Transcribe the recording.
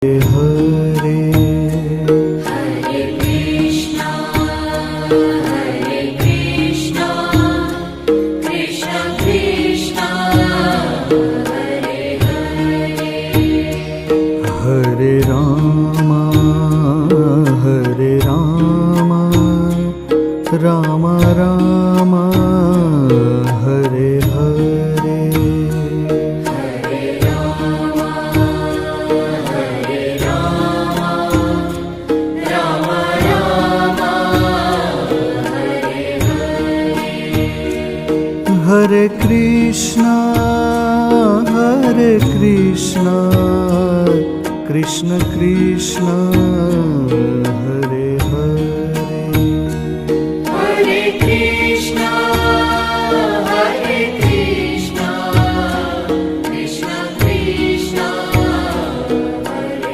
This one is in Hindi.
हरे हरे कृष्णा कृष्ण कृष्णा हरे हरे हरे राम राम राम हरे हरे हरे राम राम राम हरे हरे हरे कृष्णा कृष्ण कृष्ण हरे